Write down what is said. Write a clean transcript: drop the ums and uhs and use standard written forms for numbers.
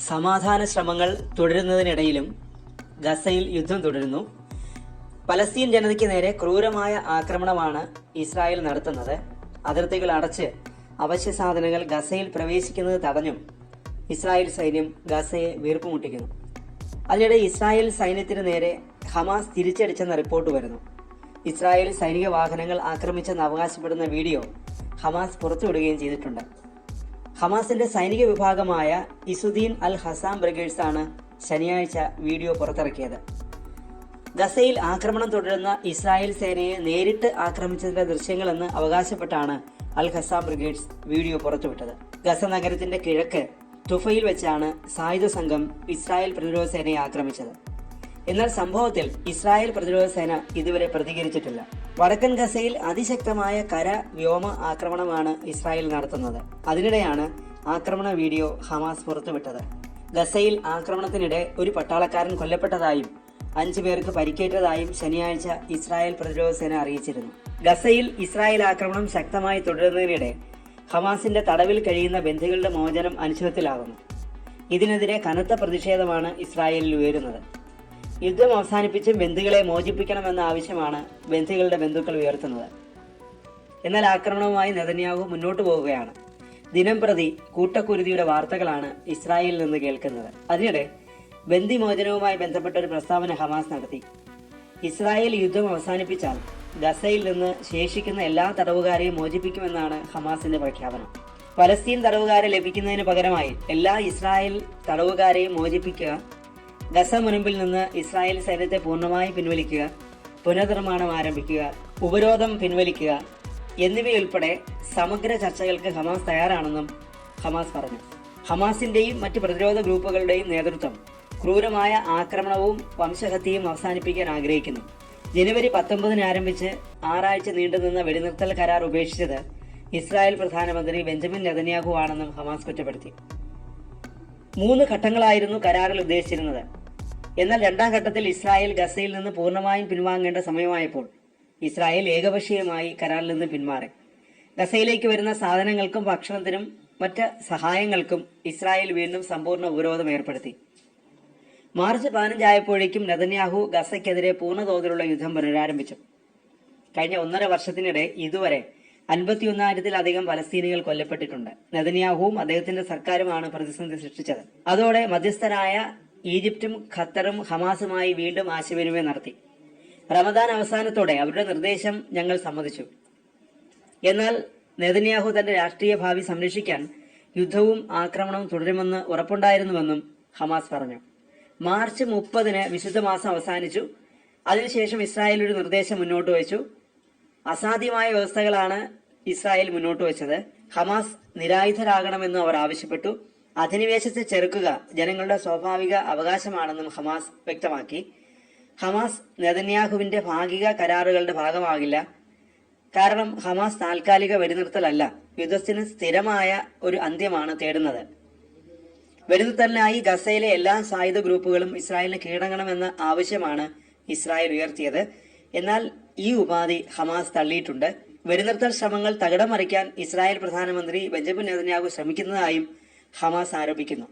സമാധാന ശ്രമങ്ങൾ തുടരുന്നതിനിടയിലും ഗസയിൽ യുദ്ധം തുടരുന്നു. പലസ്തീൻ ജനതയ്ക്ക് നേരെ ക്രൂരമായ ആക്രമണമാണ് ഇസ്രായേൽ നടത്തുന്നത്. അതിർത്തികൾ അടച്ച് അവശ്യ സാധനങ്ങൾ ഗസയിൽ പ്രവേശിക്കുന്നത് തടഞ്ഞും ഇസ്രായേൽ സൈന്യം ഗസയെ വീർപ്പുമുട്ടിക്കുന്നു. അതിനിടെ ഇസ്രായേൽ സൈന്യത്തിന് നേരെ ഹമാസ് തിരിച്ചടിച്ചെന്ന റിപ്പോർട്ട് വരുന്നു. ഇസ്രായേൽ സൈനിക വാഹനങ്ങൾ ആക്രമിച്ചെന്ന് അവകാശപ്പെടുന്ന വീഡിയോ ഹമാസ് പുറത്തുവിടുകയും ചെയ്തിട്ടുണ്ട്. ഹമാസിന്റെ സൈനിക വിഭാഗമായ ഇസുദ്ദീൻ അൽ ഹസാം ബ്രിഗേഡ്സ് ആണ് ശനിയാഴ്ച വീഡിയോ പുറത്തിറക്കിയത്. ഗസയിൽ ആക്രമണം തുടരുന്ന ഇസ്രായേൽ സേനയെ നേരിട്ട് ആക്രമിച്ചതിന്റെ ദൃശ്യങ്ങളെന്ന് അവകാശപ്പെട്ടാണ് അൽ ഹസാം ബ്രിഗേഡ്സ് വീഡിയോ പുറത്തുവിട്ടത്. ഗസ നഗരത്തിന്റെ കിഴക്ക് തുഫയിൽ വെച്ചാണ് സായുധ സംഘം ഇസ്രായേൽ പ്രതിരോധ സേനയെ ആക്രമിച്ചത്. എന്നാൽ സംഭവത്തിൽ ഇസ്രായേൽ പ്രതിരോധ സേന ഇതുവരെ പ്രതികരിച്ചിട്ടില്ല. വടക്കൻ ഗസയിൽ അതിശക്തമായ കര വ്യോമ ആക്രമണമാണ് ഇസ്രായേൽ നടത്തുന്നത്. അതിനിടെയാണ് ആക്രമണ വീഡിയോ ഹമാസ് പുറത്തുവിട്ടത്. ഗസയിൽ ആക്രമണത്തിനിടെ ഒരു പട്ടാളക്കാരൻ കൊല്ലപ്പെട്ടതായും 5 പേർക്ക് പരിക്കേറ്റതായും ശനിയാഴ്ച ഇസ്രായേൽ പ്രതിരോധ സേന അറിയിച്ചിരുന്നു. ഗസയിൽ ഇസ്രായേൽ ആക്രമണം ശക്തമായി തുടരുന്നതിനിടെ ഹമാസിന്റെ തടവിൽ കഴിയുന്ന ബന്ദികളുടെ മോചനം അനിശ്ചിതത്വത്തിലാകുന്നു. ഇതിനെതിരെ കനത്ത പ്രതിഷേധമാണ് ഇസ്രായേലിൽ ഉയരുന്നത്. യുദ്ധം അവസാനിപ്പിച്ച് ബന്ദികളെ മോചിപ്പിക്കണമെന്ന ആവശ്യമാണ് ബന്ദികളുടെ ബന്ധുക്കൾ ഉയർത്തുന്നത്. എന്നാൽ ആക്രമണവുമായി നെതന്യാഹു മുന്നോട്ടു പോവുകയാണ്. ദിനം പ്രതി കൂട്ടക്കുരുതിയുടെ വാർത്തകളാണ് ഇസ്രായേലിൽ നിന്ന് കേൾക്കുന്നത്. അതിനിടെ ബന്ദി മോചനവുമായി ബന്ധപ്പെട്ട ഒരു പ്രസ്താവന ഹമാസ് നടത്തി. ഇസ്രായേൽ യുദ്ധം അവസാനിപ്പിച്ചാൽ ഗസയിൽ നിന്ന് ശേഷിക്കുന്ന എല്ലാ തടവുകാരെയും മോചിപ്പിക്കുമെന്നാണ് ഹമാസിന്റെ പ്രഖ്യാപനം. പലസ്തീൻ തടവുകാരെ ലഭിക്കുന്നതിന് പകരമായി എല്ലാ ഇസ്രായേൽ തടവുകാരെയും മോചിപ്പിക്കുക, ഗസ മുനമ്പിൽ നിന്ന് ഇസ്രായേൽ സൈന്യത്തെ പൂർണ്ണമായി പിൻവലിക്കുക, പുനർനിർമ്മാണം ആരംഭിക്കുക, ഉപരോധം പിൻവലിക്കുക എന്നിവയുൾപ്പെടെ സമഗ്ര ചർച്ചകൾക്ക് ഹമാസ് തയ്യാറാണെന്നും ഹമാസ് പറഞ്ഞു. ഹമാസിന്റെയും മറ്റ് പ്രതിരോധ ഗ്രൂപ്പുകളുടെയും നേതൃത്വം ക്രൂരമായ ആക്രമണവും വംശഹത്യയും അവസാനിപ്പിക്കാൻ ആഗ്രഹിക്കുന്നു. ജനുവരി 19 ആരംഭിച്ച് 6 ആഴ്ച നീണ്ടുനിന്ന വെടിനിർത്തൽ കരാർ ഉപേക്ഷിച്ചത് ഇസ്രായേൽ പ്രധാനമന്ത്രി ബെഞ്ചമിൻ നെതന്യാഹു ആണെന്നും ഹമാസ് കുറ്റപ്പെടുത്തി. 3 ഘട്ടങ്ങളായിരുന്നു കരാറിൽ ഉദ്ദേശിച്ചിരുന്നത്. എന്നാൽ 2ാം ഘട്ടത്തിൽ ഇസ്രായേൽ ഗസയിൽ നിന്ന് പൂർണ്ണമായും പിൻവാങ്ങേണ്ട സമയമായപ്പോൾ ഇസ്രായേൽ ഏകപക്ഷീയമായി കരാറിൽ നിന്ന് പിന്മാറി. ഗസയിലേക്ക് വരുന്ന സാധനങ്ങൾക്കും ഭക്ഷണത്തിനും മറ്റ് സഹായങ്ങൾക്കും ഇസ്രായേൽ വീണ്ടും സമ്പൂർണ്ണ ഉപരോധം ഏർപ്പെടുത്തി. മാർച്ച് 15 ആയപ്പോഴേക്കും നെതന്യാഹു ഗസയ്ക്കെതിരെ പൂർണ്ണതോതിലുള്ള യുദ്ധം പുനരാരംഭിച്ചു. കഴിഞ്ഞ 1.5 വർഷത്തിനിടെ ഇതുവരെ 51,000-ത്തിലധികം പലസ്തീനികൾ കൊല്ലപ്പെട്ടിട്ടുണ്ട്. നെതന്യാഹുവും അദ്ദേഹത്തിന്റെ സർക്കാരുമാണ് പ്രതിസന്ധി സൃഷ്ടിച്ചത്. അതോടെ മധ്യസ്ഥരായ ഈജിപ്തും ഖത്തറും ഹമാസുമായി വീണ്ടും ആശയവിനിമയം നടത്തി. റമദാൻ അവസാനത്തോടെ അവരുടെ നിർദ്ദേശം ഞങ്ങൾ സമ്മതിച്ചു. എന്നാൽ നെതന്യാഹു തന്റെ രാഷ്ട്രീയ ഭാവി സംരക്ഷിക്കാൻ യുദ്ധവും ആക്രമണവും തുടരുമെന്ന് ഉറപ്പുണ്ടായിരുന്നുവെന്നും ഹമാസ് പറഞ്ഞു. മാർച്ച് 30 വിശുദ്ധ മാസം അവസാനിച്ചു. അതിനുശേഷം ഇസ്രായേൽ ഒരു നിർദ്ദേശം മുന്നോട്ട് വെച്ചു. അസാധ്യമായ വ്യവസ്ഥകളാണ് ഇസ്രായേൽ മുന്നോട്ട് വെച്ചത്. ഹമാസ് നിരായുധരാകണമെന്നും അവർ ആവശ്യപ്പെട്ടു. അധിനിവേശത്തെ ചെറുക്കുക ജനങ്ങളുടെ സ്വാഭാവിക അവകാശമാണെന്നും ഹമാസ് വ്യക്തമാക്കി. ഹമാസ് നെതന്യാഹുവിന്റെ ഭാഗിക കരാറുകളുടെ ഭാഗമാകില്ല. കാരണം ഹമാസ് താൽക്കാലിക വെടിനിർത്തലല്ല, യുദ്ധത്തിന് സ്ഥിരമായ ഒരു അന്ത്യമാണ് തേടുന്നത്. വെടിനിർത്തലിനായി ഗസയിലെ എല്ലാ സായുധ ഗ്രൂപ്പുകളും ഇസ്രായേലിന് കീഴടങ്ങണമെന്ന ആവശ്യമാണ് ഇസ്രായേൽ ഉയർത്തിയത്. എന്നാൽ ഈ ഉപാധി ഹമാസ് തള്ളിയിട്ടുണ്ട്. വെടിനിർത്തൽ ശ്രമങ്ങൾ തകിടം മറിക്കാൻ ഇസ്രായേൽ പ്രധാനമന്ത്രി ബെഞ്ചമിൻ നെതന്യാഹു ശ്രമിക്കുന്നതായും ഹമാസ് ആരോപിക്കുന്നു.